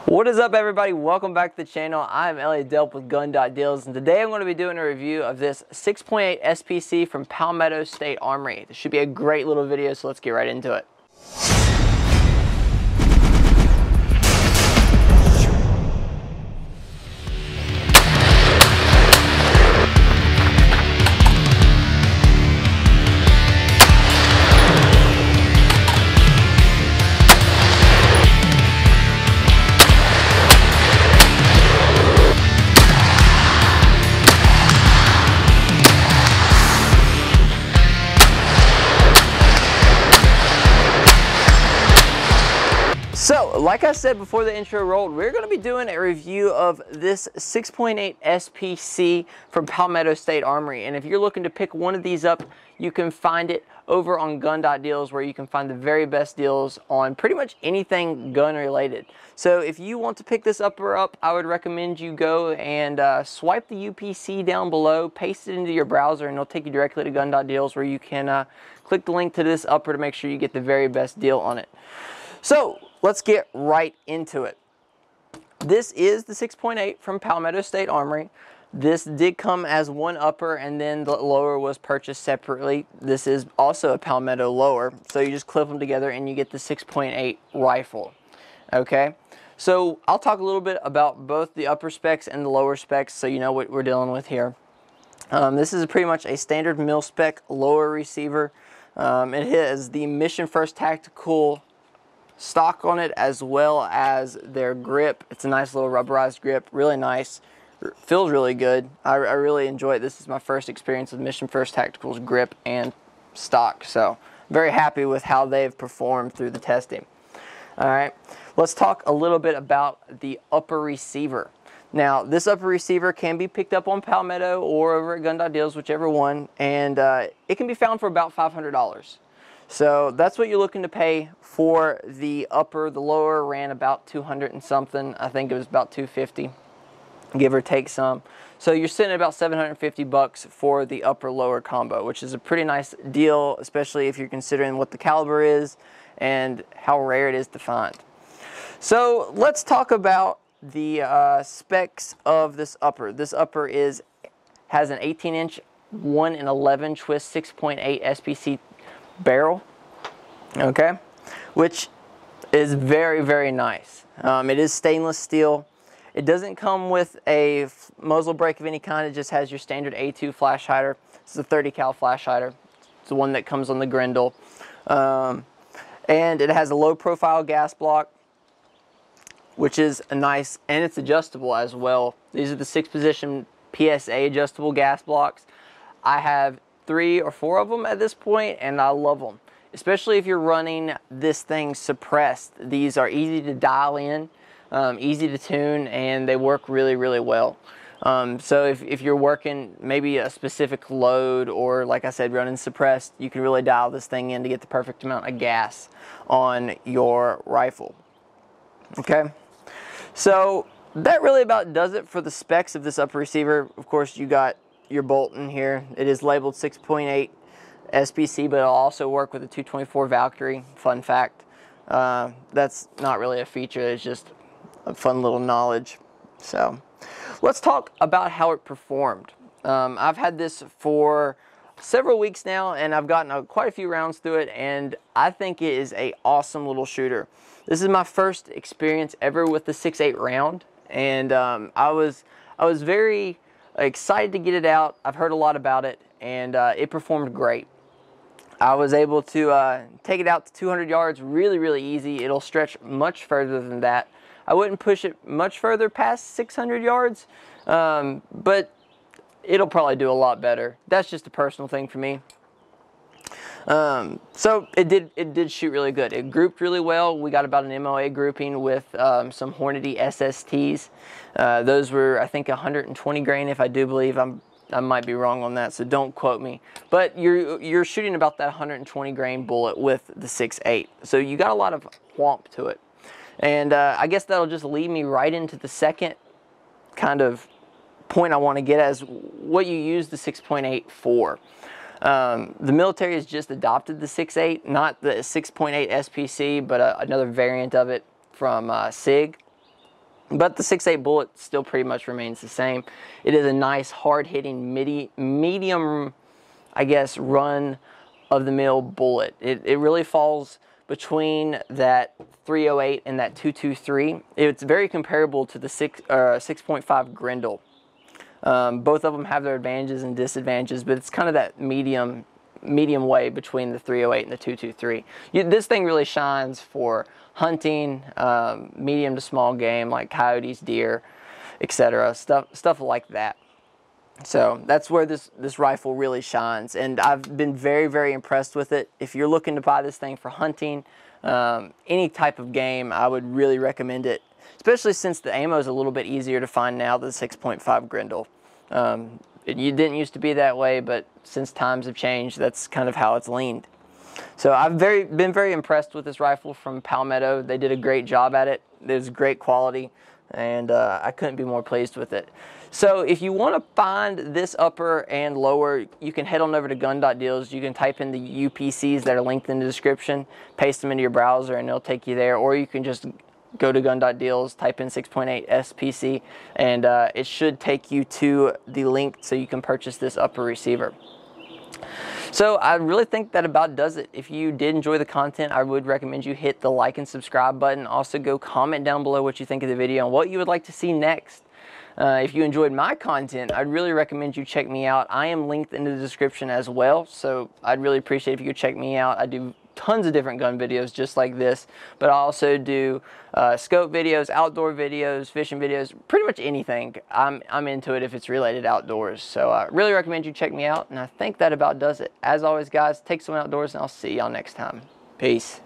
What is up, everybody? Welcome back to the channel. I'm Delp with Gun.Deals, and today I'm going to be doing a review of this 6.8 SPC from Palmetto State Armory. This should be a great little video, so let's get right into it. So, like I said before the intro rolled, we're going to be doing a review of this 6.8 SPC from Palmetto State Armory. And if you're looking to pick one of these up, you can find it over on Gun.Deals, where you can find the very best deals on pretty much anything gun related. So if you want to pick this upper up, I would recommend you go and swipe the UPC down below, paste it into your browser, and it'll take you directly to Gun.Deals, where you can click the link to this upper to make sure you get the very best deal on it. So let's get right into it. This is the 6.8 from Palmetto State Armory. This did come as one upper, and then the lower was purchased separately. This is also a Palmetto lower, so you just clip them together and you get the 6.8 rifle. Okay, so I'll talk a little bit about both the upper specs and the lower specs so you know what we're dealing with here. This is pretty much a standard mil-spec lower receiver. It has the Mission First Tactical stock on it, as well as their grip. It's a nice little rubberized grip, really nice, feels really good. I really enjoy it. This is my first experience with Mission First Tactical's grip and stock, so very happy with how they've performed through the testing. Alright, let's talk a little bit about the upper receiver. Now, this upper receiver can be picked up on Palmetto or over at Gun.Deals, whichever one, and it can be found for about $500. So that's what you're looking to pay for the upper. The lower ran about 200 and something. I think it was about 250, give or take some. So you're sitting at about 750 bucks for the upper lower combo, which is a pretty nice deal, especially if you're considering what the caliber is and how rare it is to find. So let's talk about the specs of this upper. This upper has an 18-inch 1 in 11 twist 6.8 SPC barrel, okay, which is very, very nice. It is stainless steel. It doesn't come with a muzzle brake of any kind. It just has your standard A2 flash hider. It's a 30 cal flash hider. It's the one that comes on the Grendel, and it has a low profile gas block, which is a nice, and it's adjustable as well. These are the 6-position PSA adjustable gas blocks. I have 3 or 4 of them at this point, and I love them, especially if you're running this thing suppressed. These are easy to dial in, easy to tune, and they work really, really well. So if you're working maybe a specific load, or like I said, running suppressed, you can really dial this thing in to get the perfect amount of gas on your rifle. Okay, so that really about does it for the specs of this upper receiver. Of course, you got your bolt in here. It is labeled 6.8 SPC, but it'll also work with a 224 Valkyrie. Fun fact. That's not really a feature, it's just a fun little knowledge. So let's talk about how it performed. I've had this for several weeks now, and I've gotten quite a few rounds through it, and I think it is an awesome little shooter. This is my first experience ever with the 6.8 round, and I was very excited to get it out. I've heard a lot about it, and it performed great. I was able to take it out to 200 yards really, really easy. It'll stretch much further than that. I wouldn't push it much further past 600 yards, but it'll probably do a lot better. That's just a personal thing for me. So it did shoot really good. It grouped really well. We got about an MOA grouping with some Hornady SSTs. Those were, I think, 120 grain, if I do believe. I might be wrong on that, so don't quote me. But you're shooting about that 120 grain bullet with the 6.8. So you got a lot of whomp to it. And I guess that'll just lead me right into the second kind of point I want to get as what you use the 6.8 for. The military has just adopted the 6.8, not the 6.8 SPC, but another variant of it from SIG. But the 6.8 bullet still pretty much remains the same. It is a nice, hard-hitting, medium, I guess, run-of-the-mill bullet. It really falls between that 308 and that 223. It's very comparable to the 6.5 Grendel. Both of them have their advantages and disadvantages, but it's kind of that medium way between the 308 and the 223. This thing really shines for hunting, medium to small game like coyotes, deer, etc. Stuff like that. So that's where this rifle really shines, and I've been very, very impressed with it. If you're looking to buy this thing for hunting, any type of game, I would really recommend it, especially since the ammo is a little bit easier to find now than the 6.5 Grendel. It didn't used to be that way, but since times have changed, that's kind of how it's leaned. So I've been very impressed with this rifle from Palmetto. They did a great job at it. It was great quality, and I couldn't be more pleased with it. So if you want to find this upper and lower, you can head on over to gun.deals. You can type in the UPCs that are linked in the description, paste them into your browser, and it'll take you there. Or you can just go to gun.deals, type in 6.8 SPC, and it should take you to the link so you can purchase this upper receiver. So I really think that about does it. If you did enjoy the content, I would recommend you hit the like and subscribe button. Also go comment down below what you think of the video and what you would like to see next. If you enjoyed my content, I'd really recommend you check me out. I am linked in the description as well, so I'd really appreciate if you could check me out. I do tons of different gun videos just like this, but I also do scope videos, outdoor videos, fishing videos, pretty much anything. I'm into it if it's related outdoors. So I really recommend you check me out, and I think that about does it. As always, guys, take someone outdoors, and I'll see y'all next time. Peace.